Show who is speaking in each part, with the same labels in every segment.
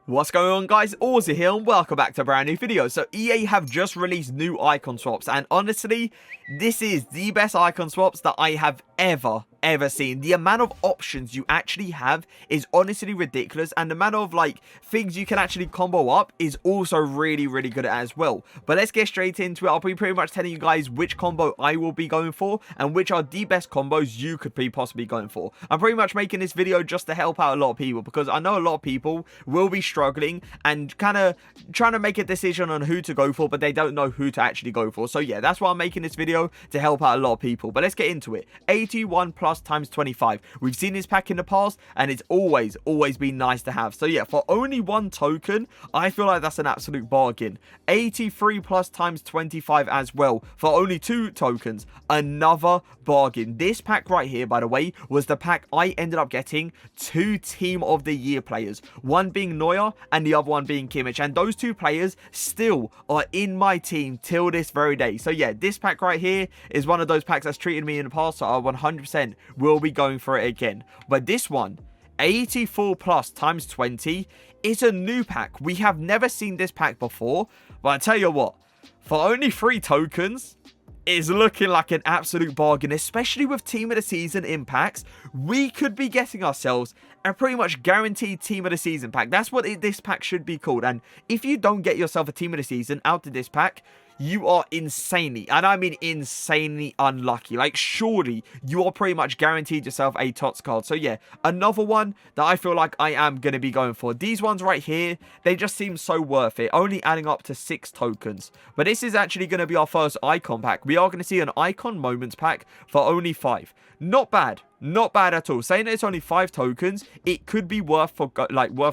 Speaker 1: What's going on, guys? Auzio here and welcome back to a brand new video. So EA have just released new icon swaps, and honestly, this is the best icon swaps that I have ever seen. The amount of options you actually have is honestly ridiculous, and the amount of things you can actually combo up is also really good as well. But let's get straight into it. I'll be pretty much telling you guys which combo I will be going for and which are the best combos you could be possibly going for. I'm pretty much making this video just to help out a lot of people, because I know a lot of people will be struggling and kind of trying to make a decision on who to go for, but they don't know who to actually go for. So yeah, that's why I'm making this video, to help out a lot of people. But let's get into it. 81 plus times 25. We've seen this pack in the past, and it's always been nice to have. So yeah, for only one token, I feel like that's an absolute bargain. 83 plus times 25 as well for only 2 tokens. Another bargain. This pack right here, by the way, was the pack I ended up getting 2 team of the year players, one being Neuer and the other one being Kimmich, and those 2 players still are in my team till this very day. So yeah, this pack right here is one of those packs that's treated me in the past, so I 100% will be going for it again. But this one, 84 plus times 20, is a new pack. We have never seen this pack before, but I tell you what, for only 3 tokens, is looking like an absolute bargain, especially with team of the season impacts. We could be getting ourselves a pretty much guaranteed team of the season pack. That's what this pack should be called. And if you don't get yourself a team of the season out of this pack, you are insanely, and I mean insanely unlucky. Like, surely you are pretty much guaranteed yourself a TOTS card. So yeah, another one that I feel like I am going to be going for. These ones right here, they just seem so worth it, only adding up to 6 tokens. But this is actually going to be our first icon pack. We are going to see an icon moments pack for only 5. Not bad. Not bad at all. Saying that it's only 5 tokens, it could be worth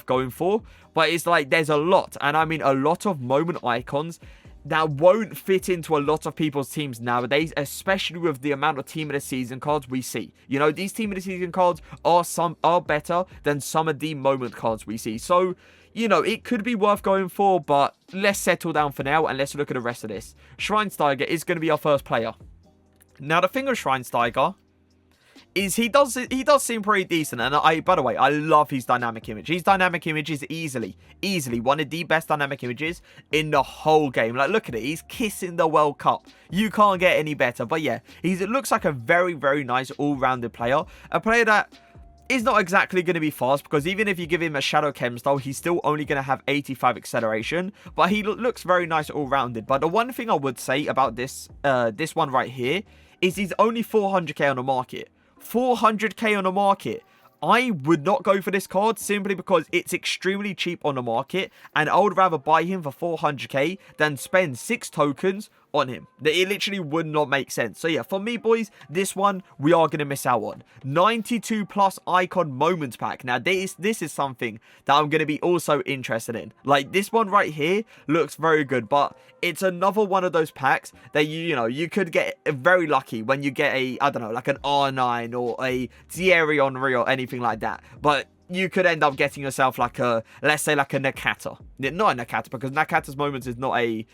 Speaker 1: going for. But it's like, there's a lot, and I mean a lot of moment icons that won't fit into a lot of people's teams nowadays, especially with the amount of team of the season cards we see. You know, these team of the season cards are better than some of the moment cards we see. So, you know, it could be worth going for, but let's settle down for now and let's look at the rest of this. Schweinsteiger is going to be our first player. Now, the thing with Schweinsteiger is he does seem pretty decent, and by the way, I love his dynamic image. His dynamic image is easily one of the best dynamic images in the whole game. Like, look at it, he's kissing the World Cup. You can't get any better. But yeah, it looks like a very nice all-rounded player, a player that is not exactly going to be fast, because even if you give him a Shadow Chem style, he's still only going to have 85 acceleration, but he looks very nice all-rounded. But the one thing I would say about this one right here is he's only 400k on the market. 400k on the market. I would not go for this card simply because it's extremely cheap on the market, and I would rather buy him for 400k than spend 6 tokens on him. It literally would not make sense. So yeah, for me, boys, this one we are going to miss out on. 92 plus icon moments pack. Now this is something that I'm going to be also interested in. Like, this one right here looks very good, but it's another one of those packs that you could get very lucky when you get a, I don't know, like an R9 or a Thierry Henry or anything like that. But you could end up getting yourself like a, let's say like a Nakata. Not a Nakata, because Nakata's moments is not a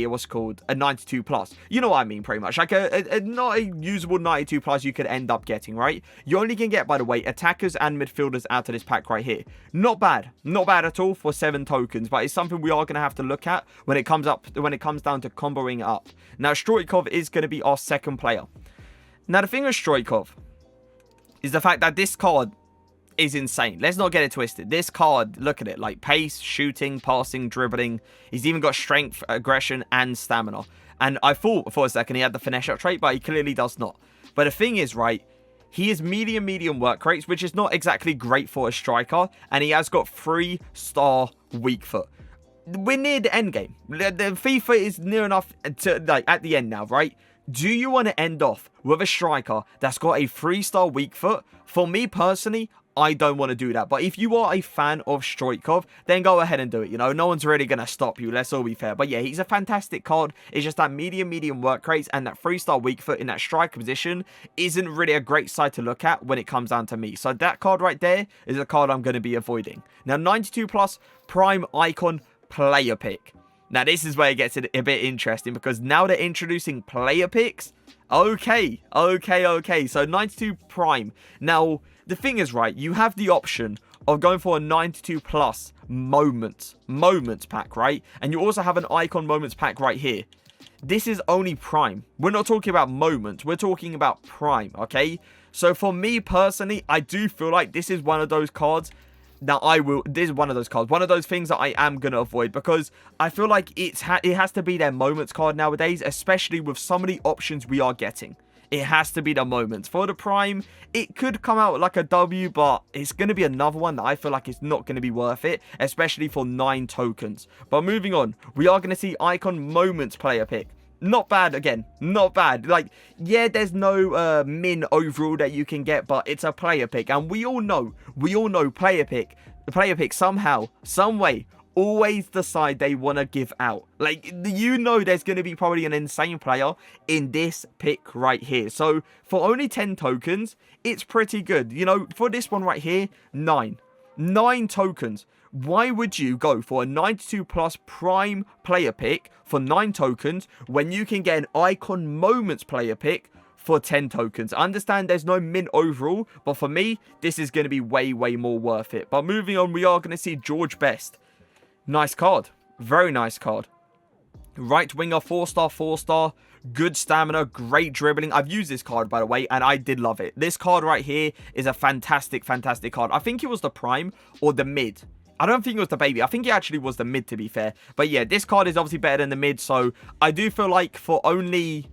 Speaker 1: what's called a 92 plus. You know what I mean, pretty much. Like a not a usable 92 plus you could end up getting, right? You only can get, by the way, attackers and midfielders out of this pack right here. Not bad. Not bad at all for 7 tokens, but it's something we are going to have to look at when it comes down to comboing it up. Now, Stoichkov is going to be our second player. Now, the thing with Stoichkov is the fact that this card is insane. Let's not get it twisted. This card, look at it, like pace, shooting, passing, dribbling. He's even got strength, aggression, and stamina. And I thought for a second he had the finesse shot trait, but he clearly does not. But the thing is, right, he is medium work rates, which is not exactly great for a striker, and he has got 3-star weak foot. We're near the end game. The FIFA is near enough to, like, at the end now, right? Do you want to end off with a striker that's got a 3-star weak foot? For me personally, I don't want to do that. But if you are a fan of Stoichkov, then go ahead and do it. You know, no one's really going to stop you. Let's all be fair. But yeah, he's a fantastic card. It's just that medium work rates and that 3-star weak foot in that striker position isn't really a great side to look at when it comes down to me. So that card right there is a card I'm going to be avoiding. Now, 92 plus prime icon player pick. Now, this is where it gets a bit interesting because now they're introducing player picks. Okay. So 92 prime. Now, the thing is, right, you have the option of going for a 92 plus moments pack, right? And you also have an icon moments pack right here. This is only prime. We're not talking about moments. We're talking about prime, okay? So for me personally, I do feel like this is one of those cards that this is one of those cards, one of those things that I am going to avoid, because I feel like it has to be their moments card nowadays, especially with some of the options we are getting. It has to be the moments. For the prime, it could come out like a W, but it's going to be another one that I feel like it's not going to be worth it, especially for 9 tokens. But moving on, we are going to see icon moments player pick. Not bad, again, not bad. Like, yeah, there's no min overall that you can get, but it's a player pick. And we all know player pick somehow, some way, always decide they want to give out. Like, you know there's going to be probably an insane player in this pick right here. So, for only 10 tokens, it's pretty good. You know, for this one right here, 9 tokens. Why would you go for a 92 plus prime player pick for 9 tokens when you can get an icon moments player pick for 10 tokens? I understand there's no min overall, but for me, this is going to be way more worth it. But moving on, we are going to see George Best. Nice card. Very nice card. Right winger, 4-star. Good stamina, great dribbling. I've used this card, by the way, and I did love it. This card right here is a fantastic card. I think it was the prime or the mid. I don't think it was the baby. I think it actually was the mid, to be fair. But yeah, this card is obviously better than the mid. So I do feel like for only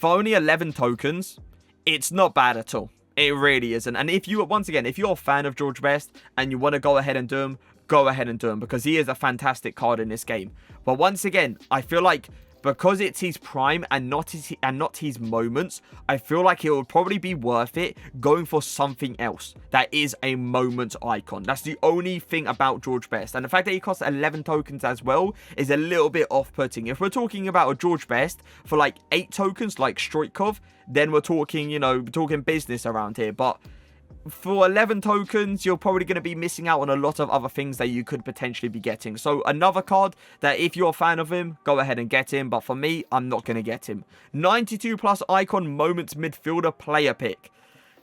Speaker 1: 11 tokens, it's not bad at all. It really isn't. And if you, once again, if you're a fan of George Best and you want to go ahead and do him, go ahead and do him, because he is a fantastic card in this game. But once again, I feel like because it's his prime and not his moments, I feel like it would probably be worth it going for something else that is a moments icon. That's the only thing about George Best. And the fact that he costs 11 tokens as well is a little bit off-putting. If we're talking about a George Best for like 8 tokens like Stoichkov, then we're talking, you know, talking business around here. But for 11 tokens, you're probably going to be missing out on a lot of other things that you could potentially be getting. So another card that if you're a fan of him, go ahead and get him. But for me, I'm not going to get him. 92 plus icon moments midfielder player pick.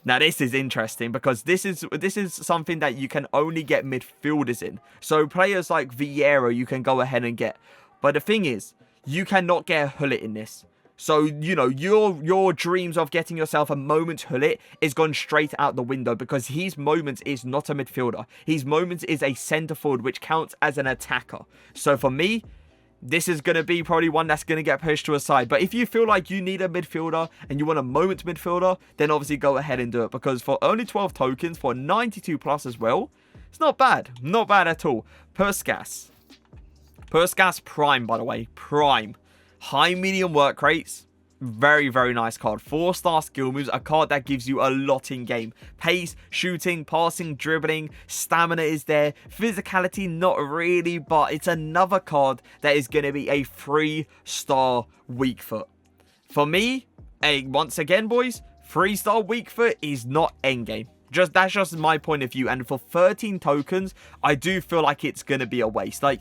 Speaker 1: Now this is interesting because this is something that you can only get midfielders in. So players like Vieira you can go ahead and get. But the thing is, you cannot get a Hullet in this. So, you know, your dreams of getting yourself a moments Hullet is gone straight out the window because his moments is not a midfielder. His moments is a centre forward, which counts as an attacker. So for me, this is going to be probably one that's going to get pushed to a side. But if you feel like you need a midfielder and you want a moments midfielder, then obviously go ahead and do it. Because for only 12 tokens, for 92 plus as well, it's not bad. Not bad at all. Puskas prime, by the way. Prime. High medium work rates, very nice card. 4-star skill moves, a card that gives you a lot in game. Pace, shooting, passing, dribbling, stamina is there. Physicality, not really, but it's another card that is going to be a 3-star weak foot. For me, once again, boys, 3-star weak foot is not endgame. That's just my point of view. And for 13 tokens, I do feel like it's going to be a waste. Like,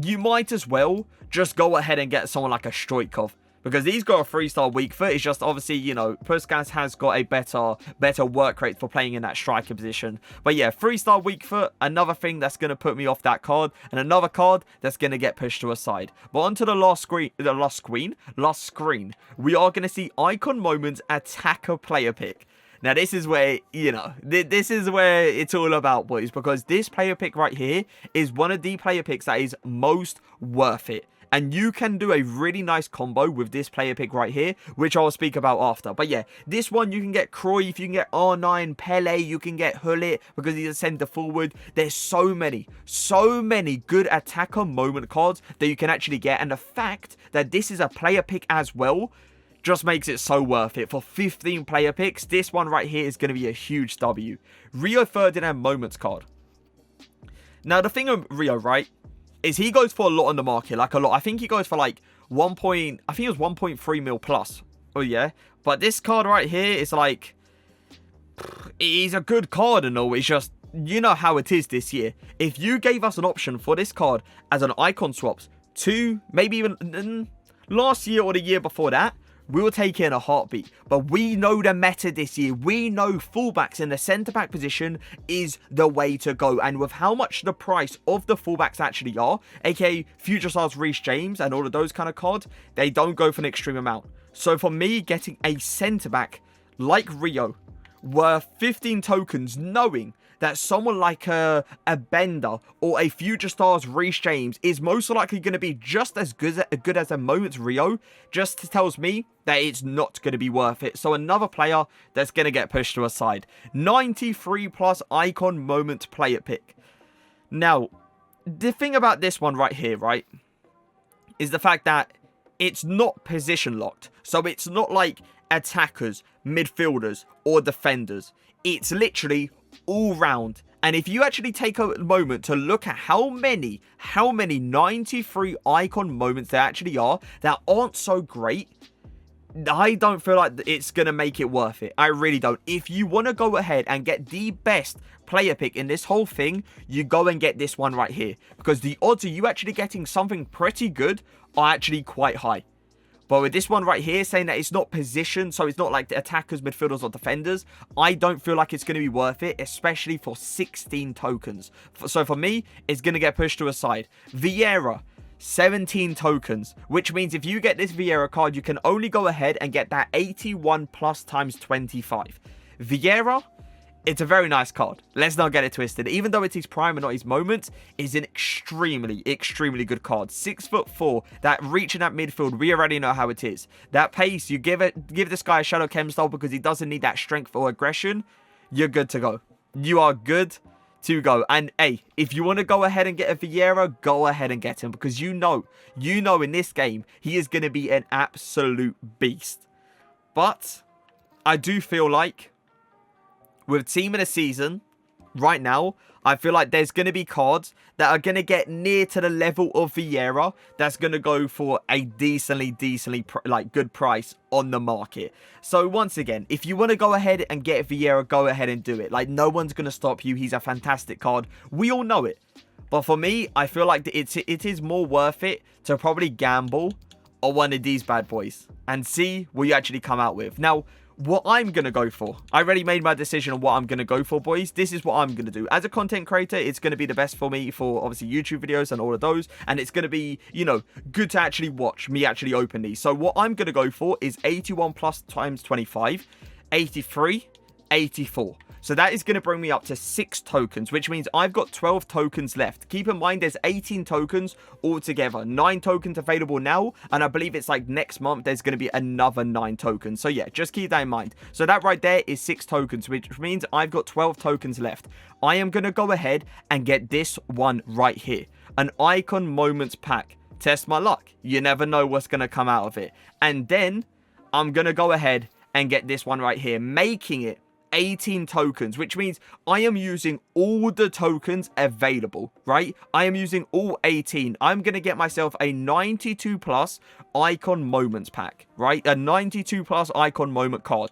Speaker 1: you might as well just go ahead and get someone like a Stoichkov, because he's got a 3-star weak foot. It's just obviously, you know, Puskas has got a better work rate for playing in that striker position. But yeah, 3-star weak foot, another thing that's going to put me off that card, and another card that's going to get pushed to a side. But onto the last screen, we are going to see icon moments attacker player pick. Now, this is where, you know, this is where it's all about, boys, because this player pick right here is one of the player picks that is most worth it. And you can do a really nice combo with this player pick right here, which I'll speak about after. But yeah, this one you can get Cruyff, you can get R9, Pele, you can get Hullet because he's a centre forward. There's so many good attacker moment cards that you can actually get. And the fact that this is a player pick as well just makes it so worth it. For 15 player picks, this one right here is going to be a huge W. Rio Ferdinand moments card. Now, the thing of Rio, right, is he goes for a lot on the market, like a lot. I think he goes for like 1.3 mil plus. Oh, yeah. But this card right here is like, he's a good card and all. It's just, you know how it is this year. If you gave us an option for this card as an icon swaps, maybe even last year or the year before that, we will take it in a heartbeat. But we know the meta this year. We know fullbacks in the centre-back position is the way to go. And with how much the price of the fullbacks actually are, aka Future Stars, Reece James, and all of those kind of cards, they don't go for an extreme amount. So for me, getting a centre-back like Rio worth 15 tokens, knowing that someone like a Bender or a Future Stars Reece James is most likely going to be just as good as a Moments Rio, just tells me that it's not going to be worth it. So another player that's going to get pushed to a side. 93 plus icon moment player pick. Now, the thing about this one right here, right, is the fact that it's not position locked. So it's not like attackers, midfielders, or defenders. It's literally all round. And if you actually take a moment to look at how many 93 icon moments there actually are that aren't so great, I don't feel like it's going to make it worth it. I really don't. If you want to go ahead and get the best player pick in this whole thing, you go and get this one right here. Because the odds of you actually getting something pretty good are actually quite high. But with this one right here, saying that it's not positioned, so it's not like the attackers, midfielders, or defenders, I don't feel like it's going to be worth it, especially for 16 tokens. So for me, it's going to get pushed to a side. Vieira, 17 tokens, which means if you get this Vieira card, you can only go ahead and get that 81 plus times 25. Vieira, it's a very nice card. Let's not get it twisted. Even though it's his prime and not his moments, is an extremely good card. 6'4", that reaching at midfield, we already know how it is. That pace, you give this guy a Shadow Chem style because he doesn't need that strength or aggression, you're good to go. You are good to go. And hey, if you want to go ahead and get a Vieira, go ahead and get him, because you know in this game, he is going to be an absolute beast. But I do feel like with Team of the Season, right now, I feel like there's going to be cards that are going to get near to the level of Vieira that's going to go for a decently good price on the market. So once again, if you want to go ahead and get Vieira, go ahead and do it. Like, no one's going to stop you. He's a fantastic card. We all know it. But for me, I feel like it is more worth it to probably gamble on one of these bad boys and see what you actually come out with. Now, what I'm going to go for, I already made my decision on what I'm going to go for, boys. This is what I'm going to do. As a content creator, it's going to be the best for me for, obviously, YouTube videos and all of those. And it's going to be, you know, good to actually watch me actually open these. So what I'm going to go for is 81 plus times 25, 83, 84. So that is going to bring me up to 6 tokens, which means I've got 12 tokens left. Keep in mind, there's 18 tokens altogether. 9 tokens available now, and I believe it's like next month, there's going to be another 9 tokens. So yeah, just keep that in mind. So that right there is 6 tokens, which means I've got 12 tokens left. I am going to go ahead and get this one right here. An Icon Moments pack. Test my luck. You never know what's going to come out of it. And then I'm going to go ahead and get this one right here, making it 18 tokens, which means I am using all the tokens available, right? I am using all 18. I'm going to get myself a 92 plus icon moments pack, right? A 92 plus icon moment card.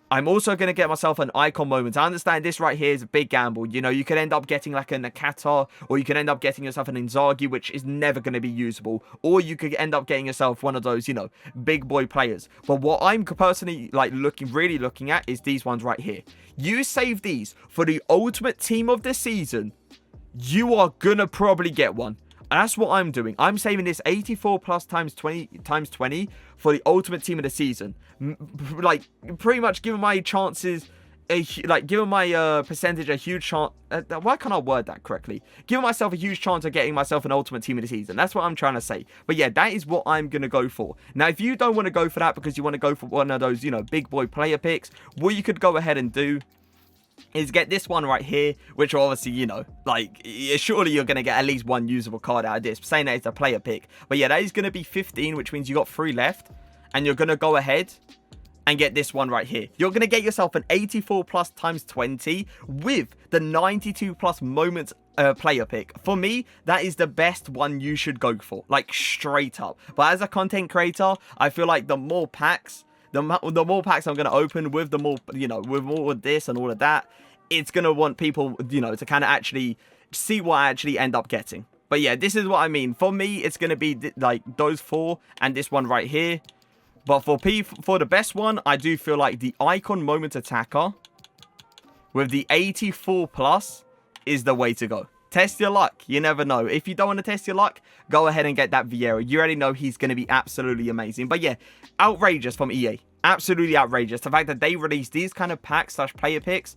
Speaker 1: I'm also going to get myself an icon moment. I understand this right here is a big gamble. You know, you could end up getting like a Nakata, or you could end up getting yourself an Inzaghi, which is never going to be usable. Or you could end up getting yourself one of those, you know, big boy players. But what I'm personally like really looking at is these ones right here. You save these for the ultimate team of the season, you are going to probably get one. And that's what I'm doing. I'm saving this 84 plus times 20 for the ultimate team of the season. Like, pretty much giving my chances, giving my percentage a huge chance. Why can't I word that correctly? Giving myself a huge chance of getting myself an ultimate team of the season. That's what I'm trying to say. But yeah, that is what I'm going to go for. Now, if you don't want to go for that because you want to go for one of those, you know, big boy player picks, what you could go ahead and do is get this one right here, which obviously, you know, like, surely you're going to get at least one usable card out of this, saying that it's a player pick. But yeah, that is going to be 15, which means you got 3 left, and you're going to go ahead and get this one right here. You're going to get yourself an 84 plus times 20 with the 92 plus moments player pick. For me, that is the best one you should go for, like, straight up. But as a content creator, I feel like the more packs, the more packs I'm going to open with, the more, you know, with all of this and all of that, it's going to want people, you know, to kind of actually see what I actually end up getting. But yeah, this is what I mean. For me, it's going to be like those 4 and this one right here. But for the best one, I do feel like the icon moment attacker with the 84 plus is the way to go. Test your luck. You never know. If you don't want to test your luck, go ahead and get that Vieira. You already know he's going to be absolutely amazing. But yeah, outrageous from EA. Absolutely outrageous. The fact that they release these kind of packs / player picks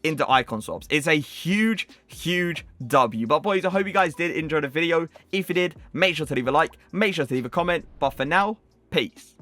Speaker 1: into icon swaps. It's a huge, huge W. But boys, I hope you guys did enjoy the video. If you did, make sure to leave a like. Make sure to leave a comment. But for now, peace.